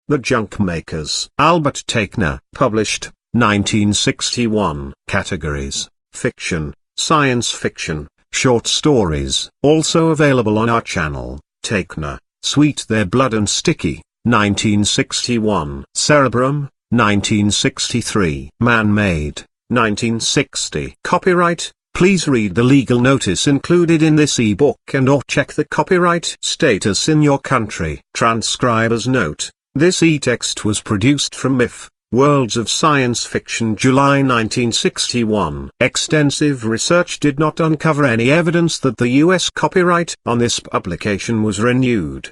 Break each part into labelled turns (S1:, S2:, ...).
S1: The Junkmakers. Albert Teichner. Published, 1961. Categories: fiction, science fiction, short stories. Also available on our channel. Teichner. Sweet Their Blood and Sticky, 1961. Cerebrum, 1963. Man-Made, 1960. Copyright. Please read the legal notice included in this ebook and/or check the copyright status in your country. Transcriber's note: this e-text was produced from MIF, Worlds of Science Fiction, July 1961. Extensive research did not uncover any evidence that the U.S. copyright on this publication was renewed.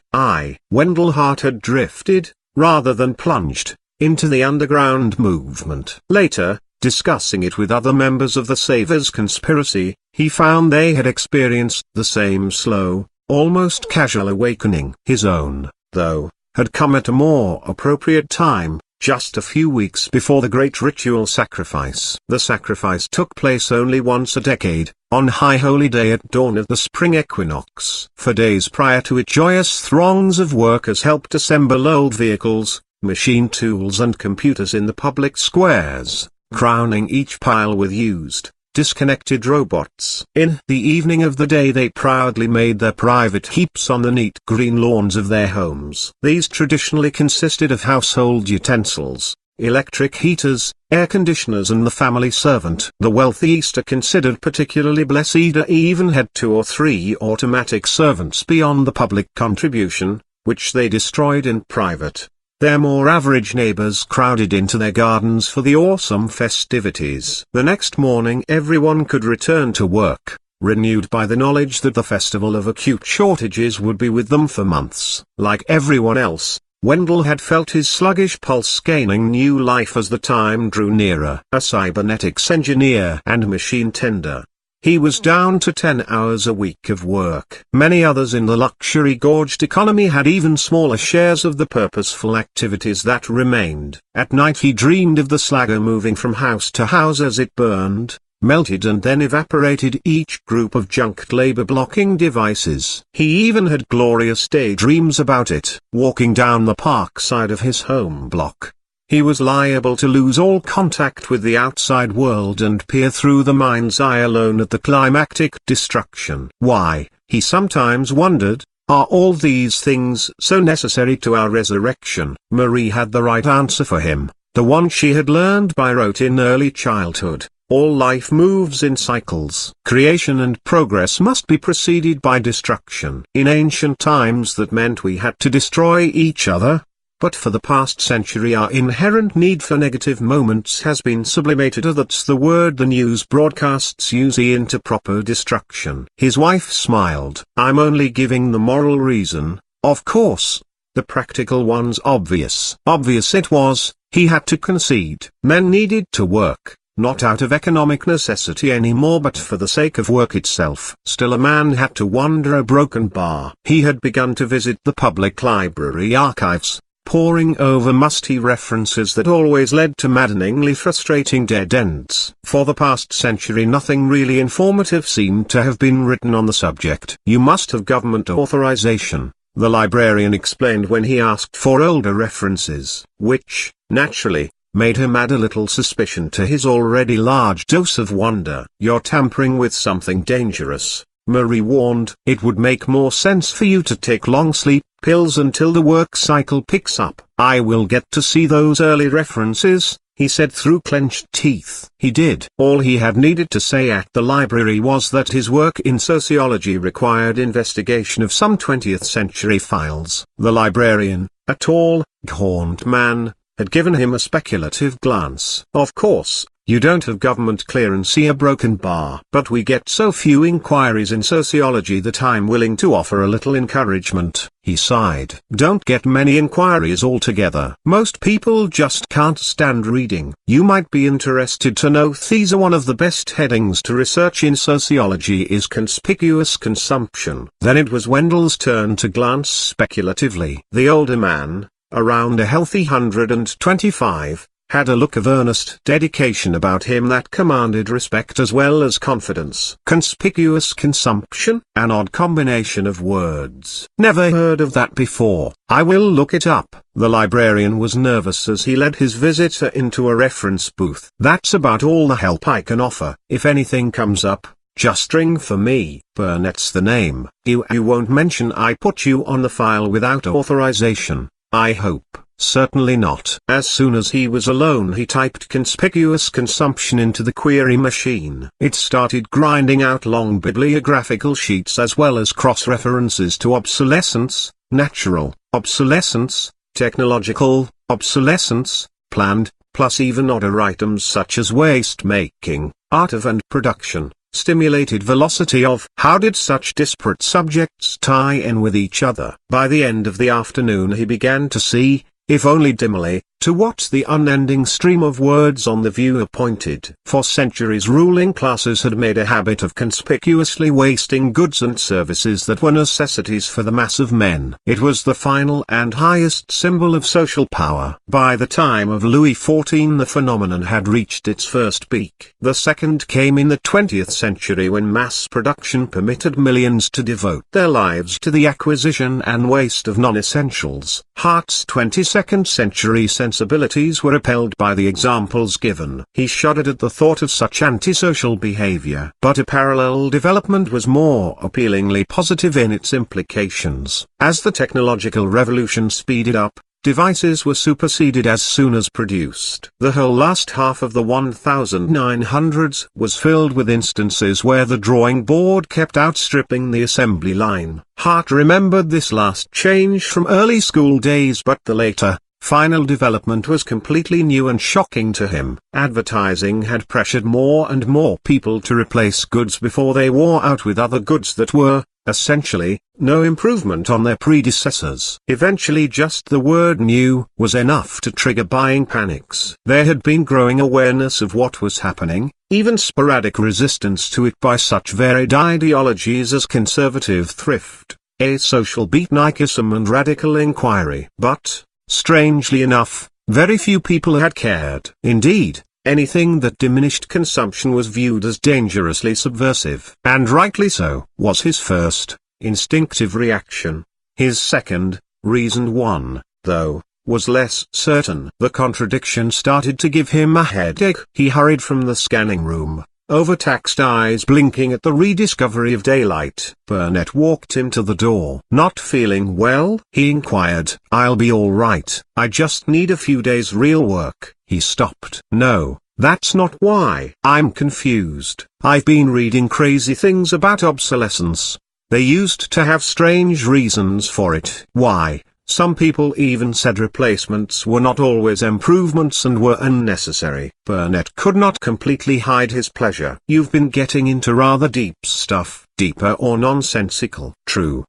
S1: Wendell Hart had drifted, rather than plunged, into the underground movement. Later, discussing it with other members of the Savers conspiracy, he found they had experienced the same slow, almost casual awakening. His own, though, had come at a more appropriate time, just a few weeks before the great ritual sacrifice. The sacrifice took place only once a decade, on High Holy Day at dawn of the spring equinox. For days prior to it, joyous throngs of workers helped assemble old vehicles, machine tools and computers in the public squares, crowning each pile with used, disconnected robots. In the evening of the day they proudly made their private heaps on the neat green lawns of their homes. These traditionally consisted of household utensils, electric heaters, air conditioners and the family servant. The wealthy Easter considered particularly blessed even had 2 or 3 automatic servants beyond the public contribution, which they destroyed in private. Their more average neighbors crowded into their gardens for the awesome festivities. The next morning everyone could return to work, renewed by the knowledge that the festival of acute shortages would be with them for months. Like everyone else, Wendell had felt his sluggish pulse gaining new life as the time drew nearer. A cybernetics engineer and machine tender, he was down to 10 hours a week of work. Many others in the luxury-gorged economy had even smaller shares of the purposeful activities that remained. At night he dreamed of the slagger moving from house to house as it burned, melted and then evaporated each group of junked labor-blocking devices. He even had glorious daydreams about it. Walking down the park side of his home block, he was liable to lose all contact with the outside world and peer through the mind's eye alone at the climactic destruction. Why, he sometimes wondered, are all these things so necessary to our resurrection? Marie had the right answer for him, the one she had learned by rote in early childhood. All life moves in cycles. Creation and progress must be preceded by destruction. In ancient times that meant we had to destroy each other. But for the past century our inherent need for negative moments has been sublimated, that's the word the news broadcasts use, into proper destruction. His wife smiled. I'm only giving the moral reason, of course. The practical one's obvious. Obvious it was, he had to concede. Men needed to work, not out of economic necessity anymore but for the sake of work itself. Still a man had to wander a broken bar. He had begun to visit the public library archives, poring over musty references that always led to maddeningly frustrating dead ends. For the past century nothing really informative seemed to have been written on the subject. You must have government authorization, the librarian explained when he asked for older references, which, naturally, made him add a little suspicion to his already large dose of wonder. You're tampering with something dangerous, Marie warned. It would make more sense for you to take long sleep pills until the work cycle picks up. I will get to see those early references, he said through clenched teeth. He did. All he had needed to say at the library was that his work in sociology required investigation of some 20th century files. The librarian, a tall, gaunt man, had given him a speculative glance. Of course, you don't have government clearance, see a broken bar. But we get so few inquiries in sociology that I'm willing to offer a little encouragement, he sighed. Don't get many inquiries altogether. Most people just can't stand reading. You might be interested to know these are one of the best headings to research in sociology is conspicuous consumption. Then it was Wendell's turn to glance speculatively. The older man, around a healthy 125, had a look of earnest dedication about him that commanded respect as well as confidence. Conspicuous consumption? An odd combination of words. Never heard of that before. I will look it up. The librarian was nervous as he led his visitor into a reference booth. That's about all the help I can offer. If anything comes up, just ring for me. Burnett's the name. You won't mention I put you on the file without authorization, I hope. Certainly not. As soon as he was alone he typed conspicuous consumption into the query machine. It started grinding out long bibliographical sheets as well as cross-references to obsolescence, natural obsolescence, technological obsolescence, planned, plus even odder items such as waste making, art of and production, stimulated velocity of. How did such disparate subjects tie in with each other? By the end of the afternoon he began to see, if only dimly, to what the unending stream of words on the viewer pointed. For centuries ruling classes had made a habit of conspicuously wasting goods and services that were necessities for the mass of men. It was the final and highest symbol of social power. By the time of Louis XIV the phenomenon had reached its first peak. The second came in the 20th century when mass production permitted millions to devote their lives to the acquisition and waste of non-essentials. Hart's 22nd century sensibilities were repelled by the examples given. He shuddered at the thought of such antisocial behavior. But a parallel development was more appealingly positive in its implications. As the technological revolution speeded up, devices were superseded as soon as produced. The whole last half of the 1900s was filled with instances where the drawing board kept outstripping the assembly line. Hart remembered this last change from early school days, but the later, final development was completely new and shocking to him. Advertising had pressured more and more people to replace goods before they wore out with other goods that were, essentially, no improvement on their predecessors. Eventually just the word new was enough to trigger buying panics. There had been growing awareness of what was happening, even sporadic resistance to it by such varied ideologies as conservative thrift, asocial beatnikism and radical inquiry. But, strangely enough, very few people had cared. Indeed, anything that diminished consumption was viewed as dangerously subversive. And rightly so, was his first, instinctive reaction. His second, reasoned one, though, was less certain. The contradiction started to give him a headache. He hurried from the scanning room, overtaxed eyes blinking at the rediscovery of daylight. Burnett walked him to the door. Not feeling well? He inquired. I'll be all right. I just need a few days real work. He stopped. No, that's not why. I'm confused. I've been reading crazy things about obsolescence. They used to have strange reasons for it. Why? Some people even said replacements were not always improvements and were unnecessary. Burnett could not completely hide his pleasure. You've been getting into rather deep stuff, deeper or nonsensical. True.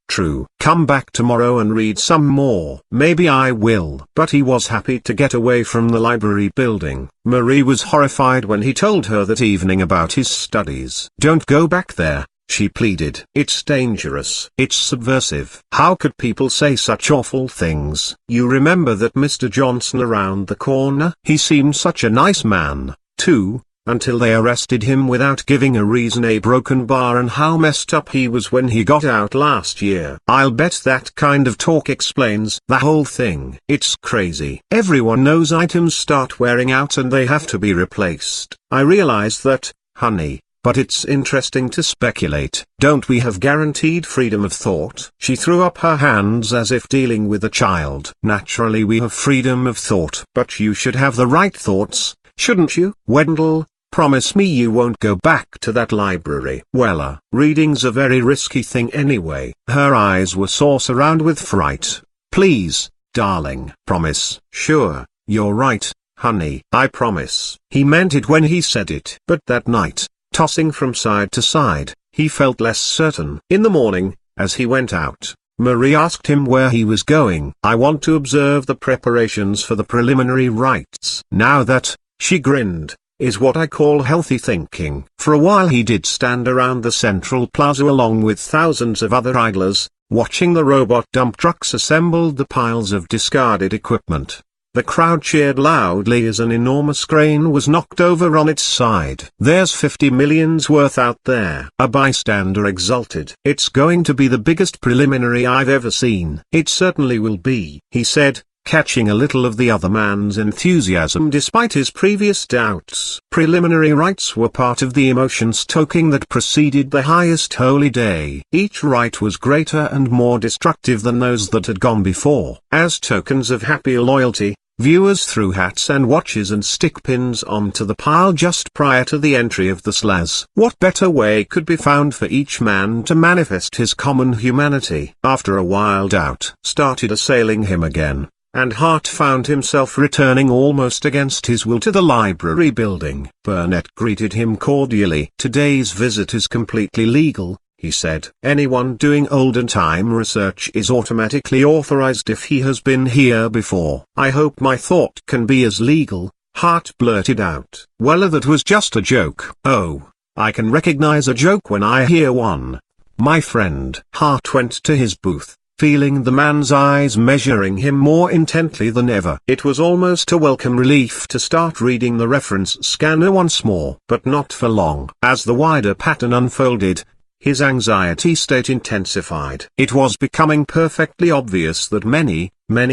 S1: Come back tomorrow and read some more. Maybe I will. But he was happy to get away from the library building. Marie was horrified when he told her that evening about his studies. Don't go back there, she pleaded. It's dangerous. It's subversive. How could people say such awful things? You remember that Mr. Johnson around the corner? He seemed such a nice man, too, until they arrested him without giving a reason. A broken bar, and how messed up he was when he got out last year. I'll bet that kind of talk explains the whole thing. It's crazy. Everyone knows items start wearing out and they have to be replaced. I realize that, honey. But it's interesting to speculate. Don't we have guaranteed freedom of thought? She threw up her hands as if dealing with a child. Naturally we have freedom of thought. But you should have the right thoughts, shouldn't you? Wendell, promise me you won't go back to that library. Wella, reading's a very risky thing anyway. Her eyes were saucer round with fright. Please, darling. Promise. Sure, you're right, honey. I promise. He meant it when he said it. But that night, tossing from side to side, he felt less certain. In the morning, as he went out, Marie asked him where he was going. I want to observe the preparations for the preliminary rites. Now that, she grinned, is what I call healthy thinking. For a while he did stand around the central plaza along with thousands of other idlers, watching the robot dump trucks assemble the piles of discarded equipment. The crowd cheered loudly as an enormous crane was knocked over on its side. "There's 50 millions worth out there," a bystander exulted. "It's going to be the biggest preliminary I've ever seen." "It certainly will be," he said, catching a little of the other man's enthusiasm despite his previous doubts. Preliminary rites were part of the emotion-stoking that preceded the highest holy day. Each rite was greater and more destructive than those that had gone before. As tokens of happy loyalty, viewers threw hats and watches and stick pins onto the pile just prior to the entry of the slaz. What better way could be found for each man to manifest his common humanity? After a while doubt started assailing him again, and Hart found himself returning almost against his will to the library building. Burnett greeted him cordially. "Today's visit is completely legal," he said. "Anyone doing olden time research is automatically authorized if he has been here before." "I hope my thought can be as legal," Hart blurted out. "Well, that was just a joke." "Oh, I can recognize a joke when I hear one, my friend." Hart went to his booth, feeling the man's eyes measuring him more intently than ever. It was almost a welcome relief to start reading the reference scanner once more. But not for long. As the wider pattern unfolded, his anxiety state intensified. It was becoming perfectly obvious that many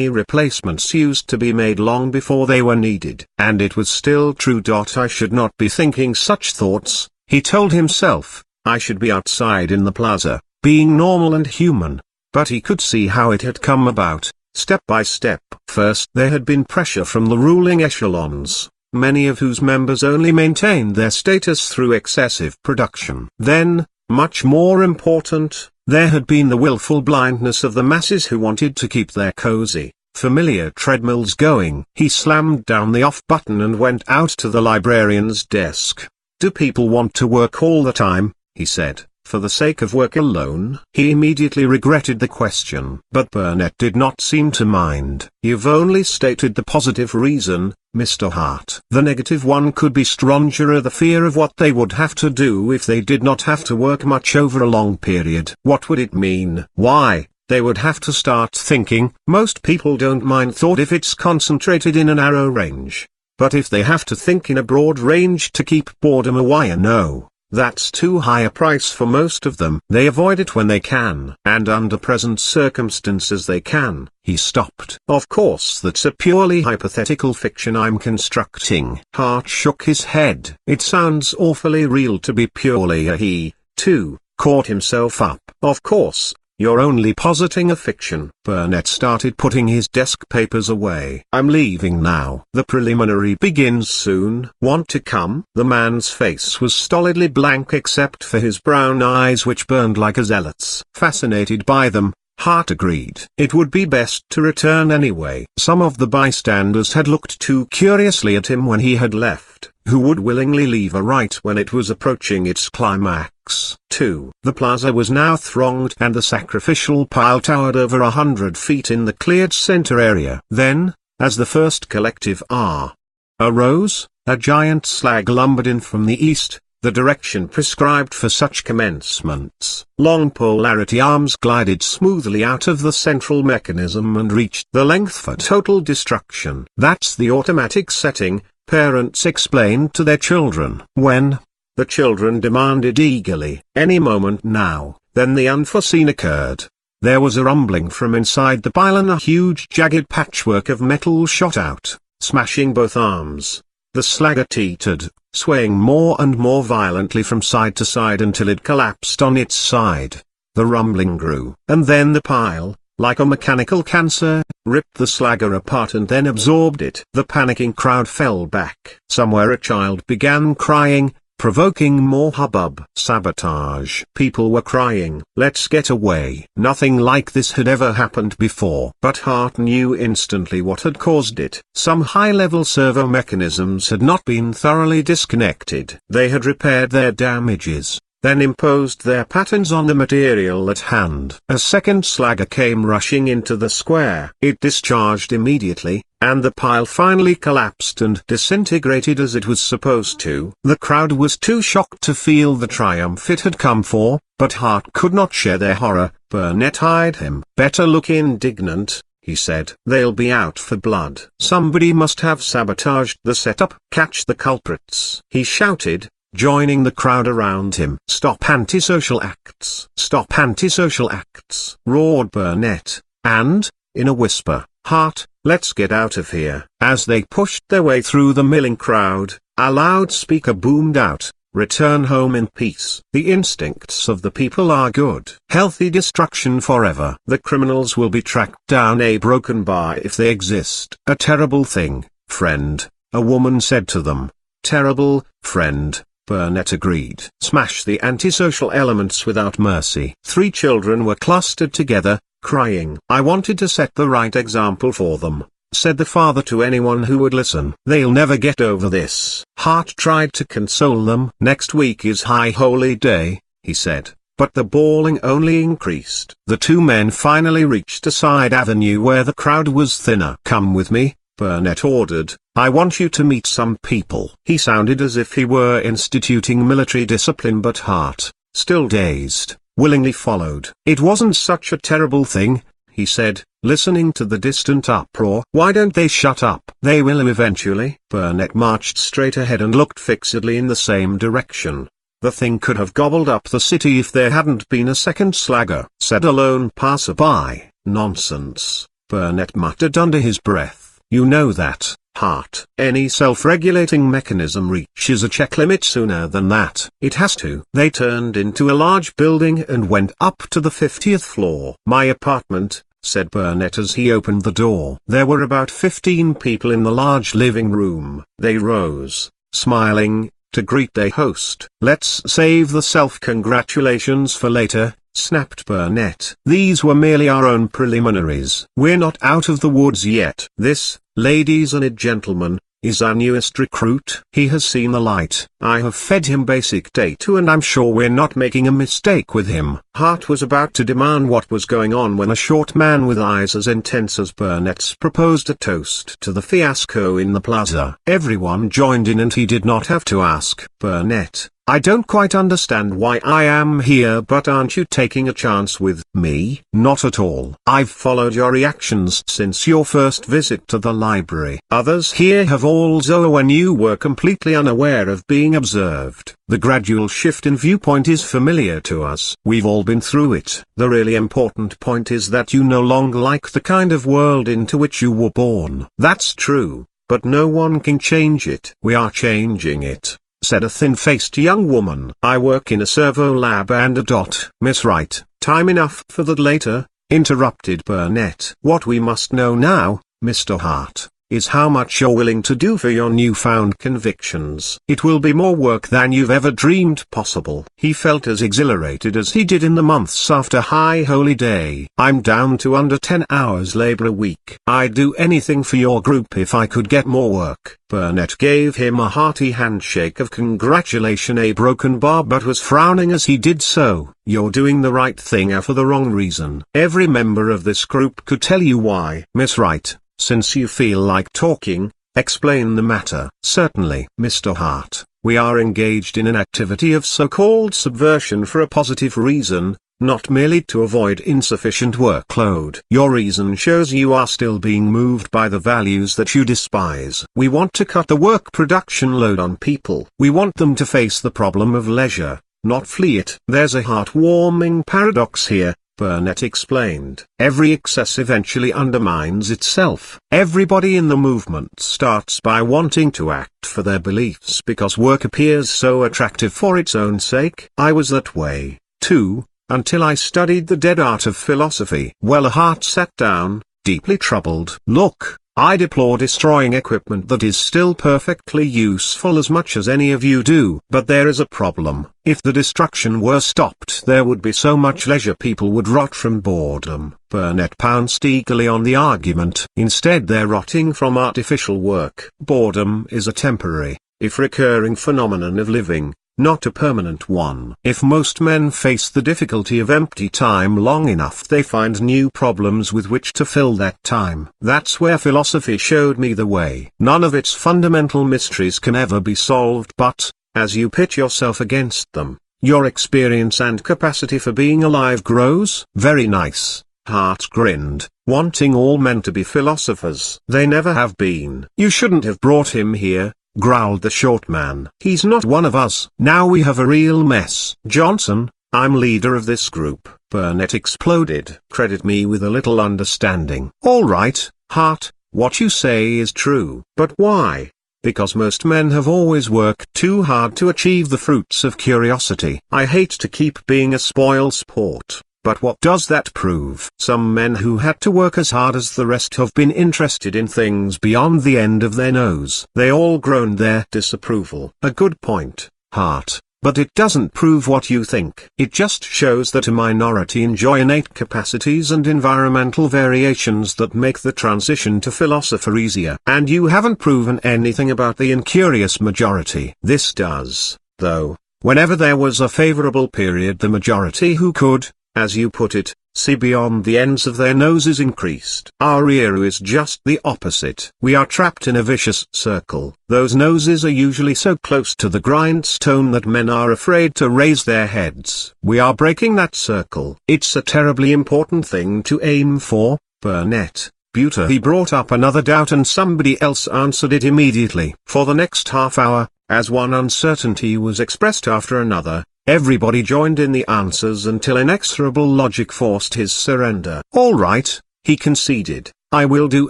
S1: replacements used to be made long before they were needed. And it was still true. "I should not be thinking such thoughts," he told himself. "I should be outside in the plaza, being normal and human." But he could see how it had come about, step by step. First there had been pressure from the ruling echelons, many of whose members only maintained their status through excessive production. Then, much more important, there had been the willful blindness of the masses who wanted to keep their cozy, familiar treadmills going. He slammed down the off button and went out to the librarian's desk. "Do people want to work all the time?" he said. "For the sake of work alone?" He immediately regretted the question. But Burnett did not seem to mind. "You've only stated the positive reason, Mr. Hart. The negative one could be stronger, the fear of what they would have to do if they did not have to work much over a long period." "What would it mean?" "Why, they would have to start thinking. Most people don't mind thought if it's concentrated in a narrow range. But if they have to think in a broad range to keep boredom away, no. That's too high a price for most of them. They avoid it when they can. And under present circumstances they can." He stopped. "Of course that's a purely hypothetical fiction I'm constructing." Hart shook his head. "It sounds awfully real to be purely a..." He, too, caught himself up. "Of course, you're only positing a fiction." Burnett started putting his desk papers away. "I'm leaving now. The preliminary begins soon. Want to come?" The man's face was stolidly blank except for his brown eyes which burned like a zealot's. Fascinated by them, Hart agreed. It would be best to return anyway. Some of the bystanders had looked too curiously at him when he had left. Who would willingly leave a rite when it was approaching its climax? 2. The plaza was now thronged and the sacrificial pile towered over 100 feet in the cleared center area. Then, as the first collective R arose, a giant slag lumbered in from the east, the direction prescribed for such commencements. Long polarity arms glided smoothly out of the central mechanism and reached the length for total destruction. "That's the automatic setting," parents explained to their children. When the children demanded eagerly, "Any moment now," then the unforeseen occurred. There was a rumbling from inside the pile and a huge jagged patchwork of metal shot out, smashing both arms. The slagger teetered, swaying more and more violently from side to side until it collapsed on its side. The rumbling grew, and then the pile, like a mechanical cancer, ripped the slagger apart and then absorbed it. The panicking crowd fell back. Somewhere a child began crying, provoking more hubbub. Sabotage. People were crying, "Let's get away." Nothing like this had ever happened before. But Hart knew instantly what had caused it. Some high-level servo mechanisms had not been thoroughly disconnected. They had repaired their damages, then imposed their patterns on the material at hand. A second slagger came rushing into the square. It discharged immediately, and the pile finally collapsed and disintegrated as it was supposed to. The crowd was too shocked to feel the triumph it had come for, but Hart could not share their horror. Burnett eyed him. "Better look indignant," he said. They'll be out for blood. Somebody must have sabotaged the setup. Catch the culprits, he shouted, joining the crowd around him. Stop antisocial acts. Stop antisocial acts, roared Burnett, and, in a whisper, Hart, let's get out of here. As they pushed their way through the milling crowd, a loudspeaker boomed out, return home in peace. The instincts of the people are good. Healthy destruction forever. The criminals will be tracked down. A broken bar if they exist. A terrible thing, friend, a woman said to them. Terrible, friend, Burnett agreed. Smash the antisocial elements without mercy. 3 children were clustered together, crying. I wanted to set the right example for them, said the father to anyone who would listen. They'll never get over this. Hart tried to console them. Next week is High Holy Day, he said, but the bawling only increased. The 2 men finally reached a side avenue where the crowd was thinner. Come with me, Burnett ordered. I want you to meet some people. He sounded as if he were instituting military discipline, but Hart, still dazed, willingly followed. It wasn't such a terrible thing, he said, listening to the distant uproar. Why don't they shut up? They will eventually. Burnett marched straight ahead and looked fixedly in the same direction. The thing could have gobbled up the city if there hadn't been a second slagger, said a lone passerby. Nonsense, Burnett muttered under his breath. You know that, Hart. Any self-regulating mechanism reaches a check limit sooner than that. It has to. They turned into a large building and went up to the 50th floor. My apartment, said Burnett as he opened the door. There were about 15 people in the large living room. They rose, smiling, to greet their host. Let's save the self-congratulations for later, snapped Burnett. These were merely our own preliminaries. We're not out of the woods yet. This, ladies and gentlemen, is our newest recruit. He has seen the light. I have fed him basic data and I'm sure we're not making a mistake with him. Hart was about to demand what was going on when a short man with eyes as intense as Burnett's proposed a toast to the fiasco in the plaza. Everyone joined in and he did not have to ask. Burnett, I don't quite understand why I am here, but aren't you taking a chance with me? Not at all. I've followed your reactions since your first visit to the library. Others here have also, when you were completely unaware of being observed. The gradual shift in viewpoint is familiar to us. We've all been through it. The really important point is that you no longer like the kind of world into which you were born. That's true, but no one can change it. We are changing it, said a thin-faced young woman. I work in a servo lab and a ... Miss Wright. Time enough for that later, interrupted Burnett. What we must know now, Mr. Hart, is how much you're willing to do for your newfound convictions. It will be more work than you've ever dreamed possible. He felt as exhilarated as he did in the months after High Holy Day. I'm down to under 10 hours labor a week. I'd do anything for your group if I could get more work. Burnett gave him a hearty handshake of congratulation, a broken bar, but was frowning as he did so. You're doing the right thing for the wrong reason. Every member of this group could tell you why. Miss Wright, since you feel like talking, explain the matter. Certainly, Mr. Hart, we are engaged in an activity of so-called subversion for a positive reason, not merely to avoid insufficient workload. Your reason shows you are still being moved by the values that you despise. We want to cut the work production load on people. We want them to face the problem of leisure, not flee it. There's a heartwarming paradox here, Burnett explained. Every excess eventually undermines itself. Everybody in the movement starts by wanting to act for their beliefs because work appears so attractive for its own sake. I was that way, too, until I studied the dead art of philosophy. Well, Hart sat down, deeply troubled. Look, I deplore destroying equipment that is still perfectly useful as much as any of you do. But there is a problem. If the destruction were stopped, there would be so much leisure people would rot from boredom. Burnett pounced eagerly on the argument. Instead, they're rotting from artificial work. Boredom is a temporary, if recurring phenomenon of living, not a permanent one. If most men face the difficulty of empty time long enough, they find new problems with which to fill that time. That's where philosophy showed me the way. None of its fundamental mysteries can ever be solved, but, as you pit yourself against them, your experience and capacity for being alive grows. Very nice, Hart grinned, wanting all men to be philosophers. They never have been. You shouldn't have brought him here, growled the short man. He's not one of us. Now we have a real mess. Johnson, I'm leader of this group, Burnett exploded. Credit me with a little understanding. All right, Hart, what you say is true. But why? Because most men have always worked too hard to achieve the fruits of curiosity. I hate to keep being a spoil sport, but what does that prove? Some men who had to work as hard as the rest have been interested in things beyond the end of their nose. They all groaned their disapproval. A good point, Hart. But it doesn't prove what you think. It just shows that a minority enjoy innate capacities and environmental variations that make the transition to philosopher easier. And you haven't proven anything about the incurious majority. This does, though. Whenever there was a favorable period, the majority who could, as you put it, see beyond the ends of their noses increased. Our era is just the opposite. We are trapped in a vicious circle. Those noses are usually so close to the grindstone that men are afraid to raise their heads. We are breaking that circle. It's a terribly important thing to aim for, Burnett. Buter. He brought up another doubt and somebody else answered it immediately. For the next half hour, as one uncertainty was expressed after another, everybody joined in the answers until inexorable logic forced his surrender. All right, he conceded, I will do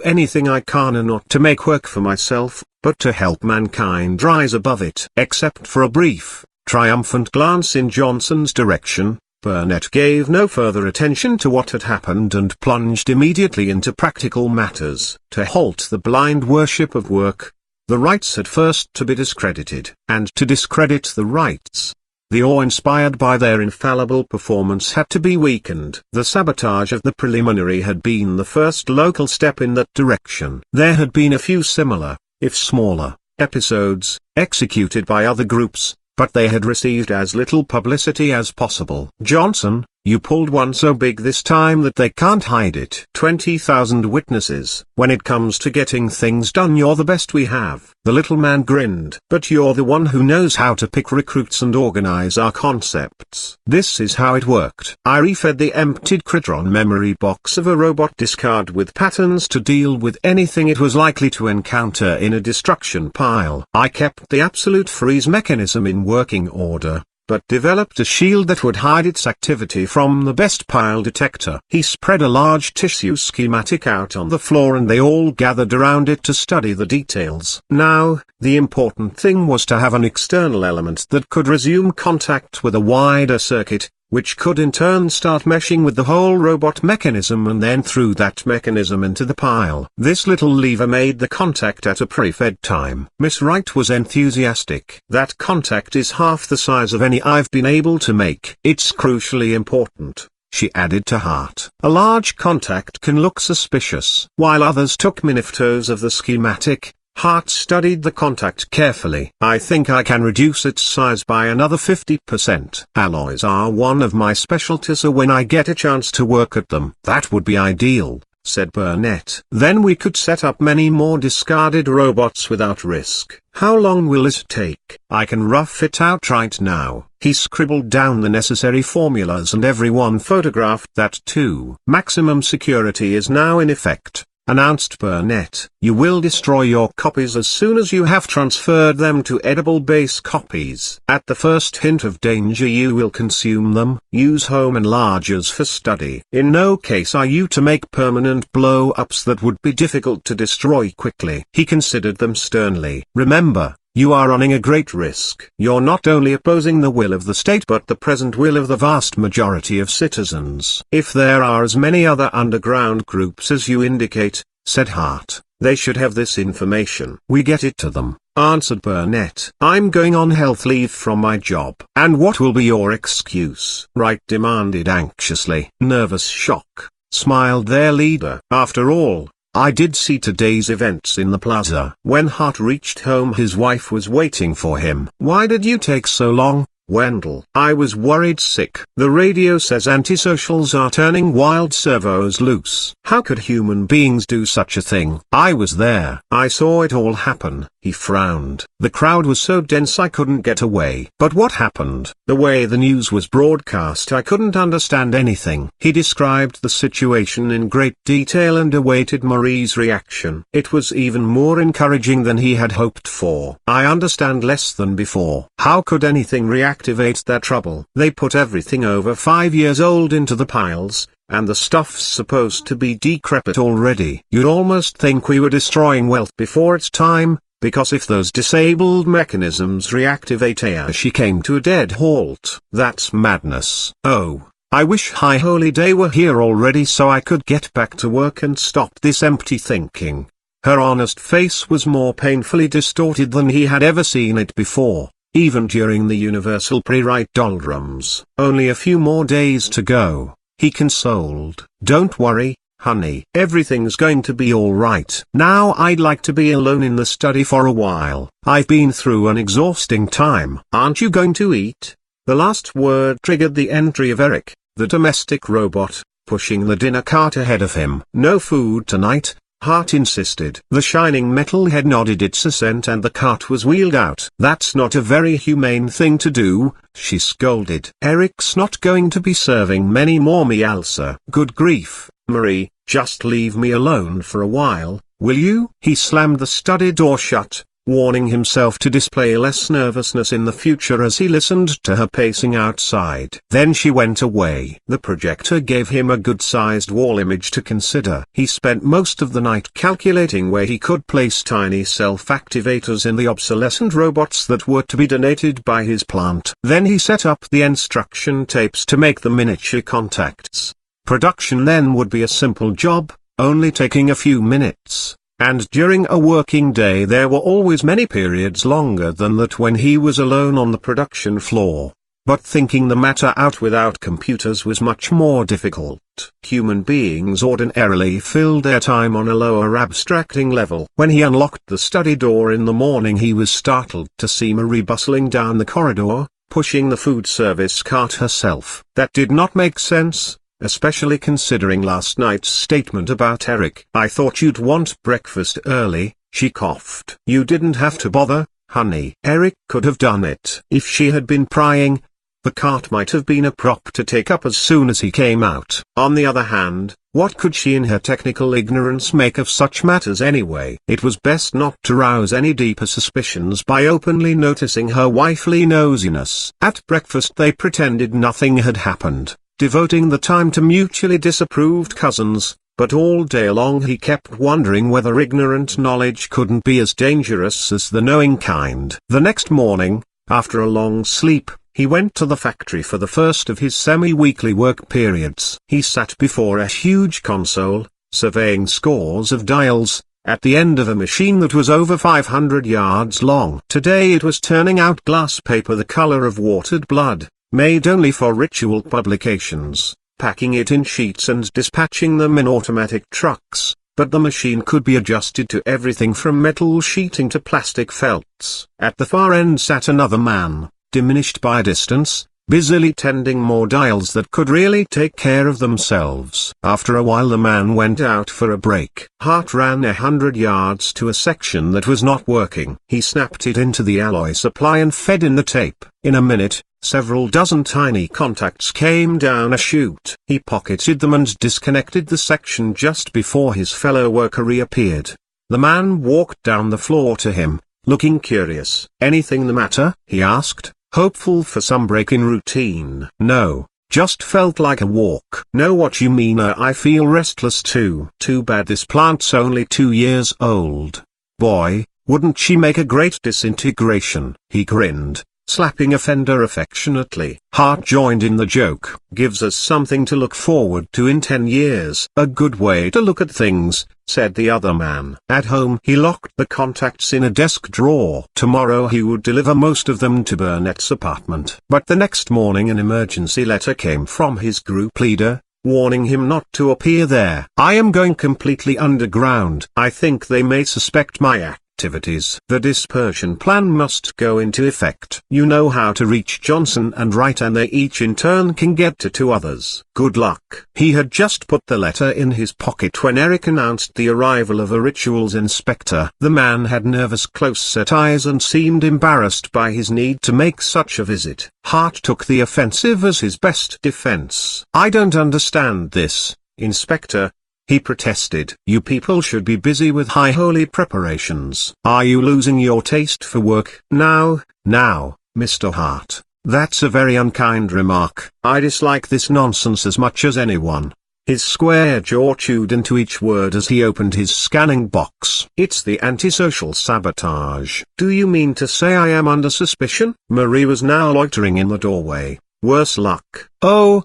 S1: anything I can, and not to make work for myself, but to help mankind rise above it. Except for a brief, triumphant glance in Johnson's direction, Burnett gave no further attention to what had happened and plunged immediately into practical matters. To halt the blind worship of work, the rights had first to be discredited, and to discredit the rights, the awe inspired by their infallible performance had to be weakened. The sabotage of the preliminary had been the first local step in that direction. There had been a few similar, if smaller, episodes, executed by other groups, but they had received as little publicity as possible. Johnson, you pulled one so big this time that they can't hide it. 20,000 witnesses. When it comes to getting things done, you're the best we have. The little man grinned. But you're the one who knows how to pick recruits and organize our concepts. This is how it worked. I refed the emptied Critron memory box of a robot discard with patterns to deal with anything it was likely to encounter in a destruction pile. I kept the absolute freeze mechanism in working order, but developed a shield that would hide its activity from the best pile detector. He spread a large tissue schematic out on the floor and they all gathered around it to study the details. Now, the important thing was to have an external element that could resume contact with a wider circuit, which could in turn start meshing with the whole robot mechanism and then through that mechanism into the pile. This little lever made the contact at a pre-fed time. Miss Wright was enthusiastic. That contact is half the size of any I've been able to make. It's crucially important, she added to Hart. A large contact can look suspicious. While others took miniphotos of the schematic, Hart studied the contact carefully. I think I can reduce its size by another 50%. Alloys are one of my specialties, so when I get a chance to work at them. That would be ideal, said Burnett. Then we could set up many more discarded robots without risk. How long will it take? I can rough it out right now. He scribbled down the necessary formulas and everyone photographed that too. Maximum security is now in effect, announced Burnett. You will destroy your copies as soon as you have transferred them to edible base copies. At the first hint of danger you will consume them. Use home enlargers for study. In no case are you to make permanent blow-ups that would be difficult to destroy quickly. He considered them sternly. Remember, you are running a great risk. You're not only opposing the will of the state but the present will of the vast majority of citizens. If there are as many other underground groups as you indicate, said Hart, they should have this information. We get it to them, answered Burnett. I'm going on health leave from my job. And what will be your excuse? Wright demanded anxiously. Nervous shock, smiled their leader. After all, I did see today's events in the plaza. When Hart reached home his wife was waiting for him. Why did you take so long? Wendell. I was worried sick. The radio says antisocials are turning wild servos loose. How could human beings do such a thing? I was there. I saw it all happen. He frowned. The crowd was so dense I couldn't get away. But what happened? The way the news was broadcast, I couldn't understand anything. He described the situation in great detail and awaited Marie's reaction. It was even more encouraging than he had hoped for. I understand less than before. How could anything reactivate their trouble? They put everything over 5 years old into the piles, and the stuff's supposed to be decrepit already. You'd almost think we were destroying wealth before its time, because if those disabled mechanisms reactivate, she came to a dead halt. That's madness. Oh, I wish High Holy Day were here already so I could get back to work and stop this empty thinking. Her honest face was more painfully distorted than he had ever seen it before, even during the universal pre-write doldrums. Only a few more days to go, he consoled. Don't worry, honey. Everything's going to be all right. Now I'd like to be alone in the study for a while. I've been through an exhausting time. Aren't you going to eat? The last word triggered the entry of Eric, the domestic robot, pushing the dinner cart ahead of him. No food tonight, Hart insisted. The shining metal head nodded its assent and the cart was wheeled out. That's not a very humane thing to do, she scolded. Eric's not going to be serving many more meals. Good grief, Marie, just leave me alone for a while, will you? He slammed the study door shut, warning himself to display less nervousness in the future as he listened to her pacing outside. Then she went away. The projector gave him a good-sized wall image to consider. He spent most of the night calculating where he could place tiny self-activators in the obsolescent robots that were to be donated by his plant. Then he set up the instruction tapes to make the miniature contacts. Production then would be a simple job, only taking a few minutes. And during a working day there were always many periods longer than that when he was alone on the production floor. But thinking the matter out without computers was much more difficult. Human beings ordinarily filled their time on a lower abstracting level. When he unlocked the study door in the morning he was startled to see Marie bustling down the corridor, pushing the food service cart herself. That did not make sense, especially considering last night's statement about Eric. I thought you'd want breakfast early, she coughed. You didn't have to bother, honey. Eric could have done it. If she had been prying, the cart might have been a prop to take up as soon as he came out. On the other hand, what could she in her technical ignorance make of such matters anyway? It was best not to rouse any deeper suspicions by openly noticing her wifely nosiness. At breakfast they pretended nothing had happened, devoting the time to mutually disapproved cousins, but all day long he kept wondering whether ignorant knowledge couldn't be as dangerous as the knowing kind. The next morning, after a long sleep, he went to the factory for the first of his semi-weekly work periods. He sat before a huge console, surveying scores of dials, at the end of a machine that was over 500 yards long. Today it was turning out glass paper the color of watered blood, made only for ritual publications, packing it in sheets and dispatching them in automatic trucks, but the machine could be adjusted to everything from metal sheeting to plastic felts. At the far end sat another man, diminished by distance, busily tending more dials that could really take care of themselves. After a while the man went out for a break. Hart ran 100 yards to a section that was not working. He snapped it into the alloy supply and fed in the tape. In a minute, several dozen tiny contacts came down a chute. He pocketed them and disconnected the section just before his fellow worker reappeared. The man walked down the floor to him, looking curious. "Anything the matter?" he asked, hopeful for some break in routine. "No, just felt like a walk." "Know what you mean. I feel restless too." "Too bad this plant's only 2 years old. Boy, wouldn't she make a great disintegration?" He grinned, slapping a fender affectionately. Hart joined in the joke. "Gives us something to look forward to in 10 years. A good way to look at things," said the other man. At home he locked the contacts in a desk drawer. Tomorrow he would deliver most of them to Burnett's apartment. But the next morning an emergency letter came from his group leader, warning him not to appear there. "I am going completely underground. I think they may suspect my activities. The dispersion plan must go into effect. You know how to reach Johnson and Wright, and they each in turn can get to two others. Good luck. He had just put the letter in his pocket when Eric announced the arrival of a rituals inspector. The man had nervous close-set eyes and seemed embarrassed by his need to make such a visit. Hart took the offensive as his best defense. "I don't understand this, Inspector," he protested. "You people should be busy with high holy preparations. Are you losing your taste for work?" Now, Mr. Hart, that's a very unkind remark. I dislike this nonsense as much as anyone." His square jaw chewed into each word as he opened his scanning box. "It's the antisocial sabotage." "Do you mean to say I am under suspicion?" Marie was now loitering in the doorway. "Worse luck." "Oh,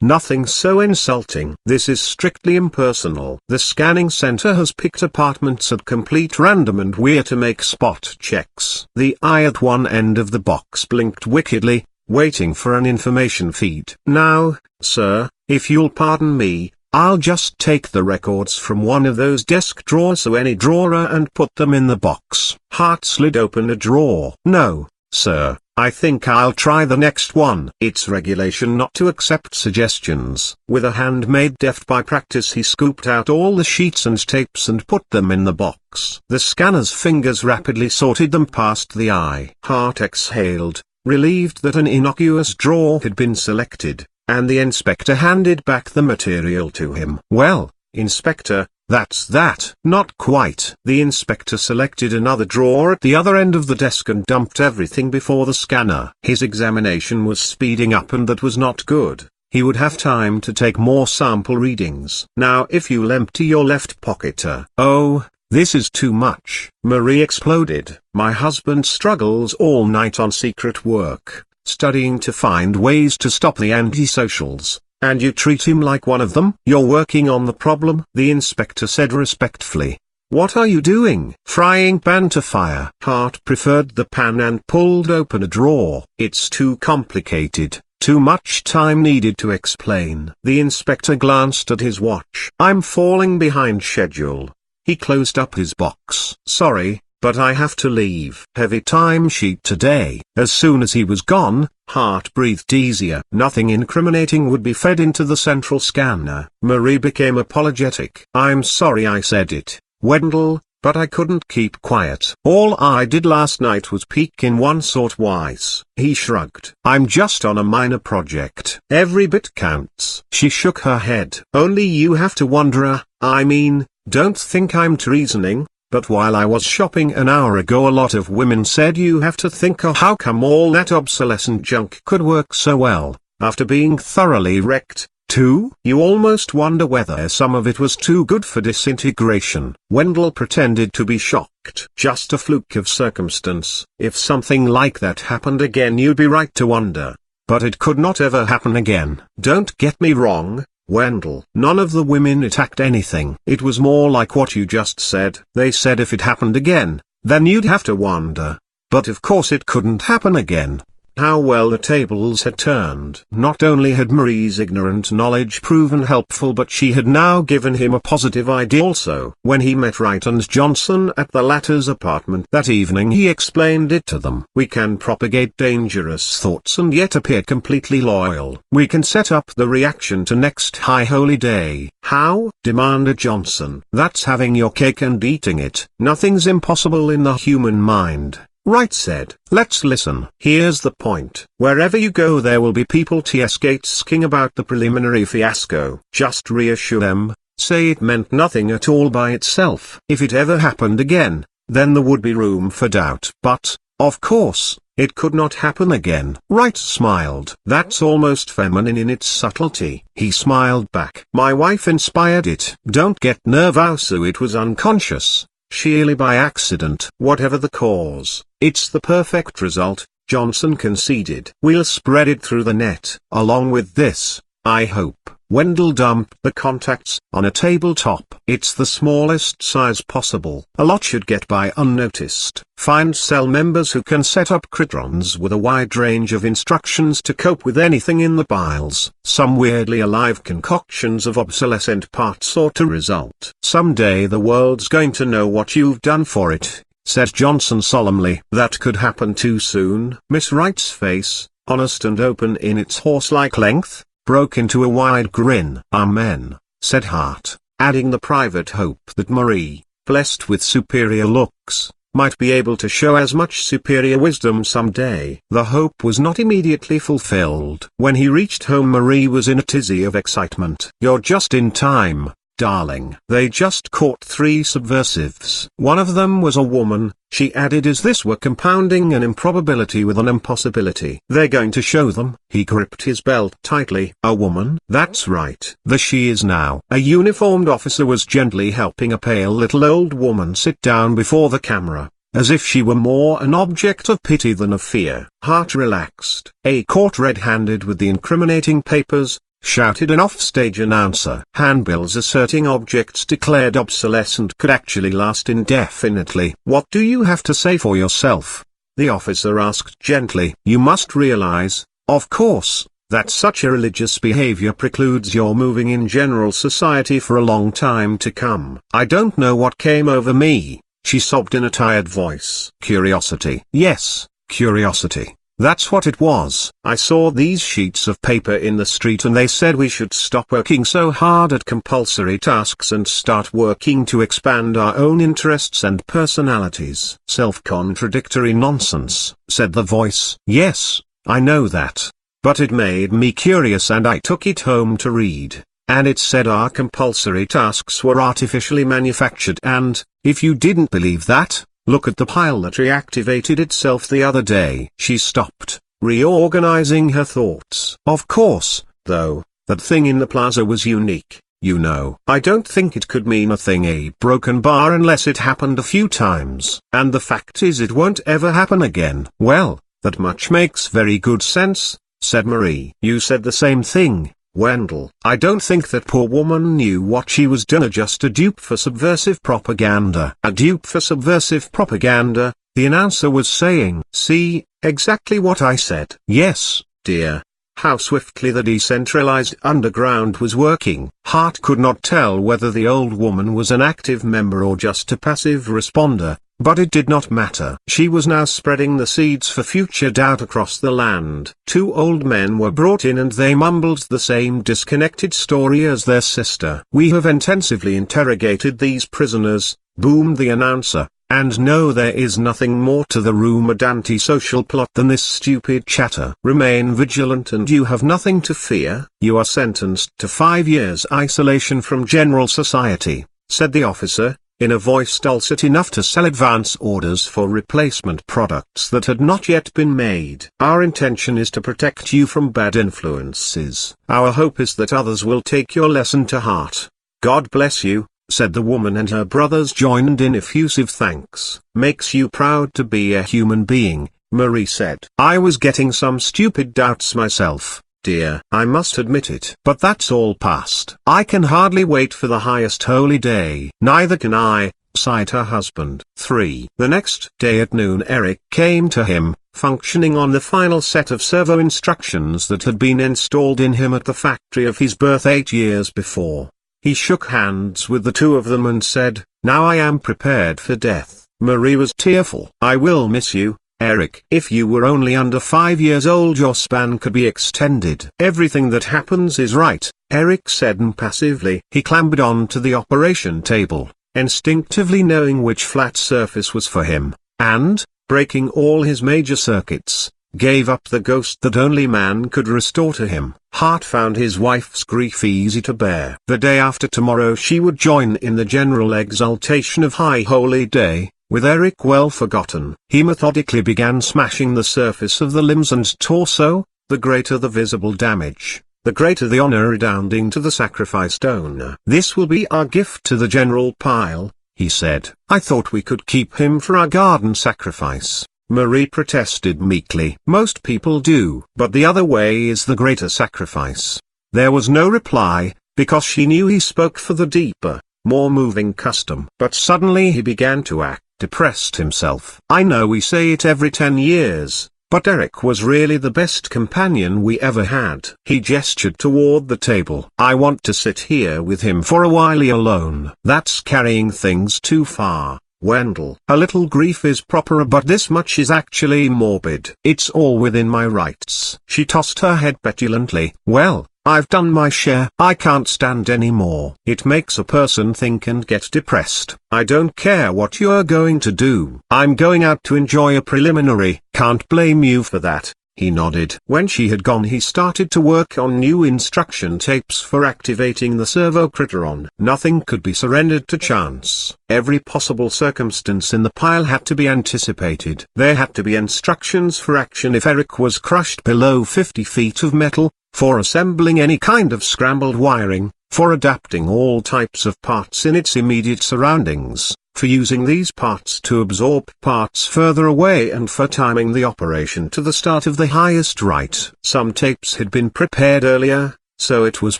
S1: nothing so insulting. This is strictly impersonal. The scanning center has picked apartments at complete random and we're to make spot checks." The eye at one end of the box blinked wickedly, waiting for an information feed. "Now, sir, if you'll pardon me, I'll just take the records from one of those desk drawers or any drawer and put them in the box." Hart slid open a drawer. "No, sir, I think I'll try the next one." It's regulation not to accept suggestions. With a hand made deft by practice, he scooped out all the sheets and tapes and put them in the box. The scanner's fingers rapidly sorted them past the eye. Hart exhaled, relieved that an innocuous drawer had been selected, and the inspector handed back the material to him. "Well, Inspector, that's that." "Not quite." The inspector selected another drawer at the other end of the desk and dumped everything before the scanner. His examination was speeding up, and that was not good. He would have time to take more sample readings. "Now if you'll empty your left pocket." "Oh, this is too much," Marie exploded. "My husband struggles all night on secret work, studying to find ways to stop the antisocials. And you treat him like one of them?" "You're working on the problem," the inspector said respectfully. "What are you doing?" "Frying pan to fire." Hart preferred the pan and pulled open a drawer. "It's too complicated, too much time needed to explain." The inspector glanced at his watch. "I'm falling behind schedule." He closed up his box. "Sorry, but I have to leave." "Heavy timesheet today." As soon as he was gone, Hart breathed easier. Nothing incriminating would be fed into the central scanner. Marie became apologetic. "I'm sorry I said it, Wendell, but I couldn't keep quiet. All I did last night was peek in once or twice." He shrugged. "I'm just on a minor project. Every bit counts." She shook her head. "Only you have to wonder. I mean, don't think I'm treasoning, but while I was shopping an hour ago, a lot of women said you have to think of how come all that obsolescent junk could work so well, after being thoroughly wrecked, too. You almost wonder whether some of it was too good for disintegration." Wendell pretended to be shocked. "Just a fluke of circumstance. If something like that happened again, you'd be right to wonder. But it could not ever happen again. Don't get me wrong, Wendell. None of the women attacked anything. It was more like what you just said. They said if it happened again, then you'd have to wonder. But of course it couldn't happen again." How well the tables had turned. Not only had Marie's ignorant knowledge proven helpful, but she had now given him a positive idea also. When he met Wright and Johnson at the latter's apartment that evening, he explained it to them. "We can propagate dangerous thoughts and yet appear completely loyal. We can set up the reaction to next high holy day." "How?" demanded Johnson. "That's having your cake and eating it. Nothing's impossible in the human mind," Wright said. "Let's listen. Here's the point. Wherever you go, there will be people asking about the preliminary fiasco. Just reassure them, say it meant nothing at all by itself. If it ever happened again, then there would be room for doubt. But, of course, it could not happen again." Wright smiled. "That's almost feminine in its subtlety." He smiled back. "My wife inspired it. Don't get nervous. It was unconscious, sheerly by accident. Whatever the cause, it's the perfect result," Johnson conceded. "We'll spread it through the net. Along with this, I hope, Wendell dumped the contacts on a tabletop. It's the smallest size possible. A lot should get by unnoticed. Find cell members who can set up critrons with a wide range of instructions to cope with anything in the piles. Some weirdly alive concoctions of obsolescent parts ought to result. Someday the world's going to know what you've done for it, said Johnson solemnly. That could happen too soon. Miss Wright's face, honest and open in its horse-like length, broke into a wide grin. Amen, said Hart, adding the private hope that Marie, blessed with superior looks, might be able to show as much superior wisdom someday. The hope was not immediately fulfilled. When he reached home, Marie was in a tizzy of excitement. You're just in time, darling. They just caught 3 subversives. One of them was a woman, she added as this were compounding an improbability with an impossibility. They're going to show them. He gripped his belt tightly. A woman? That's right. There she is now. A uniformed officer was gently helping a pale little old woman sit down before the camera, as if she were more an object of pity than of fear. Hart relaxed. Caught red-handed with the incriminating papers, shouted an offstage announcer. Handbills asserting objects declared obsolescent could actually last indefinitely. What do you have to say for yourself? The officer asked gently. You must realize, of course, that such a religious behavior precludes your moving in general society for a long time to come. I don't know what came over me, she sobbed in a tired voice. Curiosity. Yes, curiosity. That's what it was. I saw these sheets of paper in the street and they said we should stop working so hard at compulsory tasks and start working to expand our own interests and personalities. Self-contradictory nonsense, said the voice. Yes, I know that. But it made me curious and I took it home to read. And it said our compulsory tasks were artificially manufactured and, if you didn't believe that, look at the pile that reactivated itself the other day. She stopped, reorganizing her thoughts. Of course, though, that thing in the plaza was unique, you know. I don't think it could mean a thing, a broken bar, unless it happened a few times. And the fact is it won't ever happen again. Well, that much makes very good sense, said Marie. You said the same thing, Wendell. I don't think that poor woman knew what she was doing. Just a dupe for subversive propaganda. A dupe for subversive propaganda, the announcer was saying. See, exactly what I said. Yes, dear. How swiftly the decentralized underground was working. Hart could not tell whether the old woman was an active member or just a passive responder, but it did not matter. She was now spreading the seeds for future doubt across the land. 2 old men were brought in and they mumbled the same disconnected story as their sister. We have intensively interrogated these prisoners, boomed the announcer, and no, there is nothing more to the rumored anti-social plot than this stupid chatter. Remain vigilant and you have nothing to fear. You are sentenced to 5 years isolation from general society, said the officer, in a voice dulcet enough to sell advance orders for replacement products that had not yet been made. Our intention is to protect you from bad influences. Our hope is that others will take your lesson to heart. God bless you, said the woman, and her brothers joined in effusive thanks. Makes you proud to be a human being, Marie said. I was getting some stupid doubts myself, dear. I must admit it. But that's all past. I can hardly wait for the highest holy day. Neither can I, sighed her husband. 3. The next day at noon Eric came to him, functioning on the final set of servo instructions that had been installed in him at the factory of his birth 8 years before. He shook hands with the 2 of them and said, now I am prepared for death. Marie was tearful. I will miss you, Eric. If you were only under 5 years old your span could be extended. Everything that happens is right, Eric said impassively. He clambered onto the operation table, instinctively knowing which flat surface was for him, and, breaking all his major circuits, gave up the ghost that only man could restore to him. Hart found his wife's grief easy to bear. The day after tomorrow she would join in the general exultation of High Holy Day, with Eric well forgotten. He methodically began smashing the surface of the limbs and torso. The greater the visible damage, the greater the honor redounding to the sacrificed owner. This will be our gift to the general pile, he said. I thought we could keep him for our garden sacrifice, Marie protested meekly. Most people do. But the other way is the greater sacrifice. There was no reply, because she knew he spoke for the deeper, more moving custom. But suddenly he began to act depressed himself. I know we say it every 10 years, but Eric was really the best companion we ever had. He gestured toward the table. I want to sit here with him for a while alone. That's carrying things too far, Wendell. A little grief is proper, but this much is actually morbid. It's all within my rights. She tossed her head petulantly. Well, I've done my share. I can't stand any more. It makes a person think and get depressed. I don't care what you're going to do. I'm going out to enjoy a preliminary. Can't blame you for that. He nodded. When she had gone, he started to work on new instruction tapes for activating the servo critteron. Nothing could be surrendered to chance. Every possible circumstance in the pile had to be anticipated. There had to be instructions for action if Eric was crushed below 50 feet of metal, for assembling any kind of scrambled wiring, for adapting all types of parts in its immediate surroundings, for using these parts to absorb parts further away, and for timing the operation to the start of the highest rate. Some tapes had been prepared earlier, so it was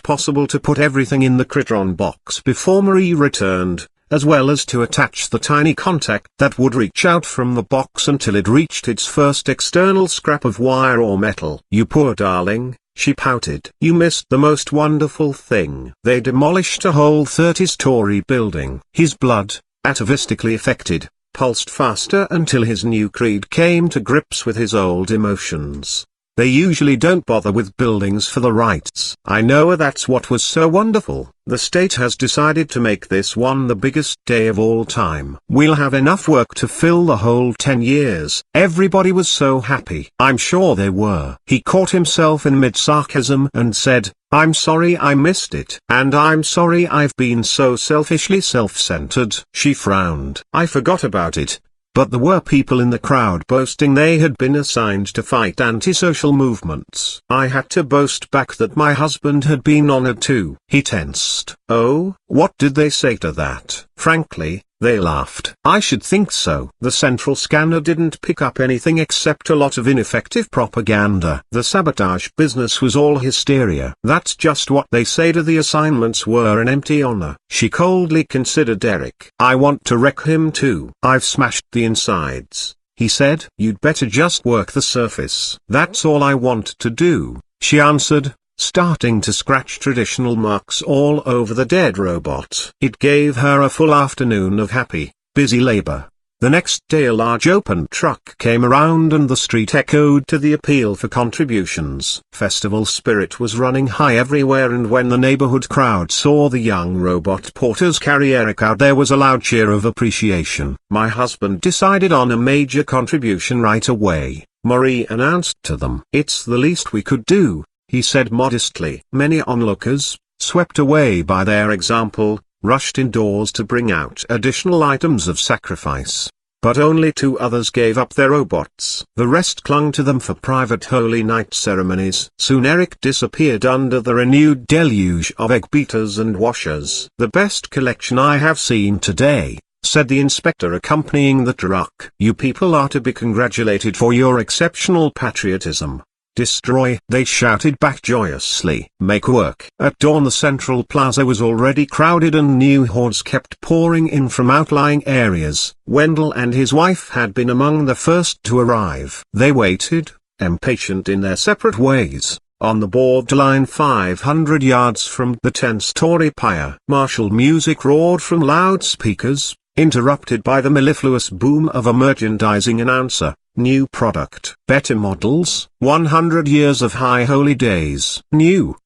S1: possible to put everything in the critteron box before Marie returned, as well as to attach the tiny contact that would reach out from the box until it reached its first external scrap of wire or metal. You poor darling, she pouted. You missed the most wonderful thing. They demolished a whole 30-story building. His blood, atavistically affected, pulsed faster until his new creed came to grips with his old emotions. They usually don't bother with buildings for the rights. I know that's what was so wonderful. The state has decided to make this one the biggest day of all time. We'll have enough work to fill the whole 10 years. Everybody was so happy. I'm sure they were. He caught himself in mid-sarcasm and said, I'm sorry I missed it. And I'm sorry I've been so selfishly self-centered. She frowned. I forgot about it. But there were people in the crowd boasting they had been assigned to fight antisocial movements. I had to boast back that my husband had been honored too. He tensed. Oh, what did they say to that? Frankly, they laughed. I should think so. The central scanner didn't pick up anything except a lot of ineffective propaganda. The sabotage business was all hysteria. That's just what they say to the assignments were an empty honor. She coldly considered Eric. I want to wreck him too. I've smashed the insides, he said. You'd better just work the surface. That's all I want to do, she answered, starting to scratch traditional marks all over the dead robot. It gave her a full afternoon of happy, busy labor. The next day a large open truck came around and the street echoed to the appeal for contributions. Festival spirit was running high everywhere, and when the neighborhood crowd saw the young robot porters carry Eric out, there was a loud cheer of appreciation. My husband decided on a major contribution right away, Marie announced to them. It's the least we could do, he said modestly. Many onlookers, swept away by their example, rushed indoors to bring out additional items of sacrifice. But only 2 others gave up their robots. The rest clung to them for private holy night ceremonies. Soon Eric disappeared under the renewed deluge of egg beaters and washers. The best collection I have seen today, said the inspector accompanying the truck. You people are to be congratulated for your exceptional patriotism. Destroy, they shouted back joyously. Make work. At dawn the central plaza was already crowded and new hordes kept pouring in from outlying areas. Wendell and his wife had been among the first to arrive. They waited, impatient in their separate ways, on the borderline 500 yards from the 10-story pier. Martial music roared from loudspeakers, interrupted by the mellifluous boom of a merchandising announcer. New product. Better models. 100 years of high holy days. New.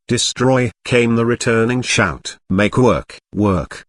S1: Destroy, came the returning shout. Make work. Work.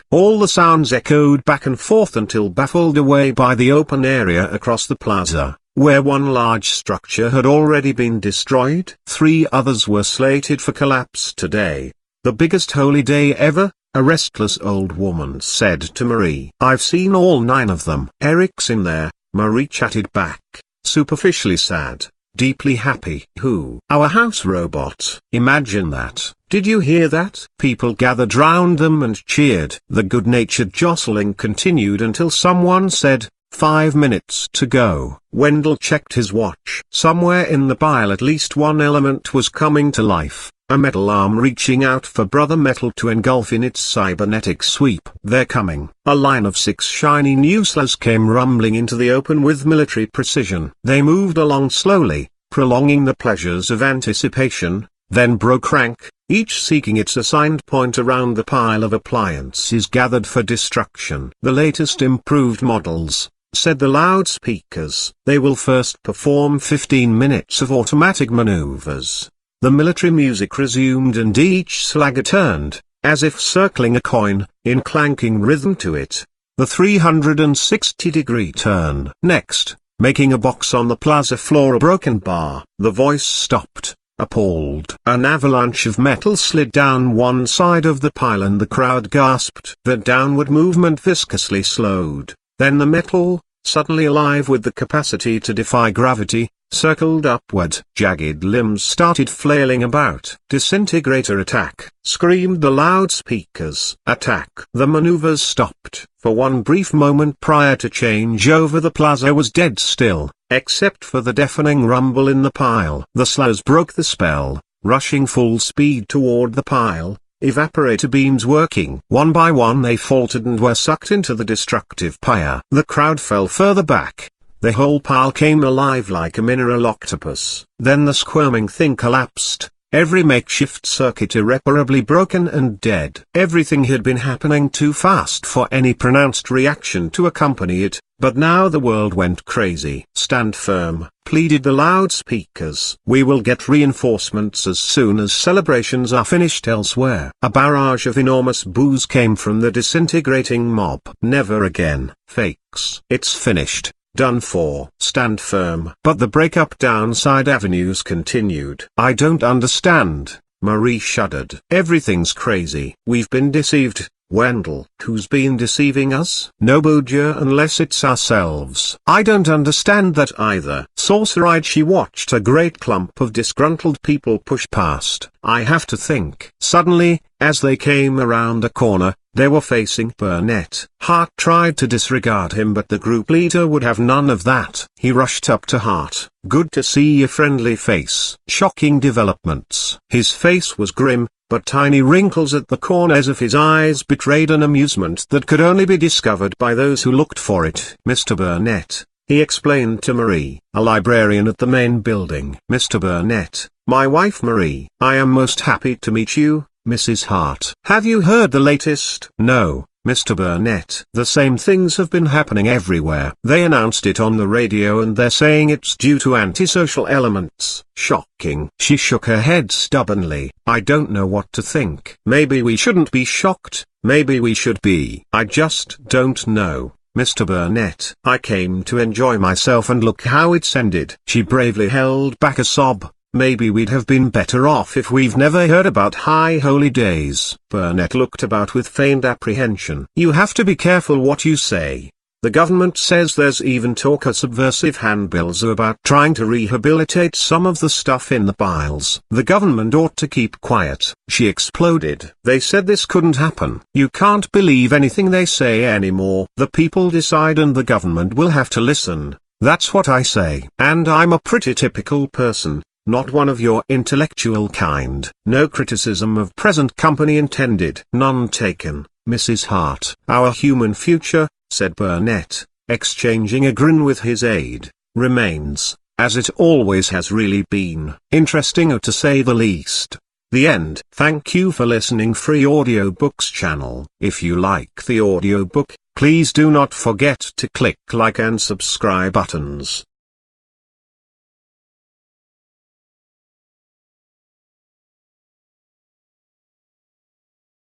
S1: All the sounds echoed back and forth until baffled away by the open area across the plaza, where one large structure had already been destroyed. 3 others were slated for collapse today. The biggest holy day ever, a restless old woman said to Marie. I've seen all 9 of them. Eric's in there, Marie chatted back, superficially sad, deeply happy. Who? Our house robot. Imagine that. Did you hear that? People gathered round them and cheered. The good-natured jostling continued until someone said, 5 minutes to go. Wendell checked his watch. Somewhere in the pile at least one element was coming to life. A metal arm reaching out for Brother Metal to engulf in its cybernetic sweep. They're coming. A line of 6 shiny new slugs came rumbling into the open with military precision. They moved along slowly, prolonging the pleasures of anticipation, then broke rank, each seeking its assigned point around the pile of appliances gathered for destruction. The latest improved models, said the loudspeakers. They will first perform 15 minutes of automatic maneuvers. The military music resumed and each slugger turned, as if circling a coin, in clanking rhythm to it. The 360-degree turn. Next, making a box on the plaza floor a broken bar. The voice stopped, appalled. An avalanche of metal slid down one side of the pile and the crowd gasped. The downward movement viscously slowed. Then the metal, suddenly alive with the capacity to defy gravity, circled upward. Jagged limbs started flailing about. "Disintegrator attack!" screamed the loudspeakers. Attack! The maneuvers stopped. For one brief moment prior to changeover the plaza was dead still, except for the deafening rumble in the pile. The slugs broke the spell, rushing full speed toward the pile, evaporator beams working. One by one they faltered and were sucked into the destructive pyre. The crowd fell further back. The whole pile came alive like a mineral octopus. Then the squirming thing collapsed, every makeshift circuit irreparably broken and dead. Everything had been happening too fast for any pronounced reaction to accompany it, but now the world went crazy. "Stand firm," pleaded the loudspeakers. "We will get reinforcements as soon as celebrations are finished elsewhere." A barrage of enormous boos came from the disintegrating mob. "Never again, fakes. It's finished. Done for." "Stand firm." But the breakup down side avenues continued. "I don't understand," Marie shuddered. "Everything's crazy." "We've been deceived, Wendell." "Who's been deceiving us?" "No Bodger unless it's ourselves." "I don't understand that either." Saucer-eyed she watched a great clump of disgruntled people push past. "I have to think." Suddenly, as they came around a corner, they were facing Burnett. Hart tried to disregard him but the group leader would have none of that. He rushed up to Hart. "Good to see a friendly face." "Shocking developments." His face was grim, but tiny wrinkles at the corners of his eyes betrayed an amusement that could only be discovered by those who looked for it. "Mr. Burnett," he explained to Marie, a librarian at the main building. "Mr. Burnett, my wife Marie. I am most happy to meet you, Mrs. Hart. Have you heard the latest?" "No, Mr. Burnett. The same things have been happening everywhere. They announced it on the radio and they're saying it's due to antisocial elements." "Shocking." She shook her head stubbornly. "I don't know what to think. Maybe we shouldn't be shocked, maybe we should be. I just don't know, Mr. Burnett. I came to enjoy myself and look how it's ended." She bravely held back a sob. "Maybe we'd have been better off if we've never heard about high holy days." Burnett looked about with feigned apprehension. "You have to be careful what you say. The government says there's even talk of subversive handbills about trying to rehabilitate some of the stuff in the piles. The government ought to keep quiet." She exploded. "They said this couldn't happen." "You can't believe anything they say anymore. The people decide and the government will have to listen. That's what I say. And I'm a pretty typical person. Not one of your intellectual kind. No criticism of present company intended." "None taken, Mrs. Hart." "Our human future," said Burnett, exchanging a grin with his aide, "remains, as it always has really been, interesting to say the least." The end. Thank you for listening Free Audiobooks channel. If you like the audiobook, please do not forget to click like and subscribe buttons.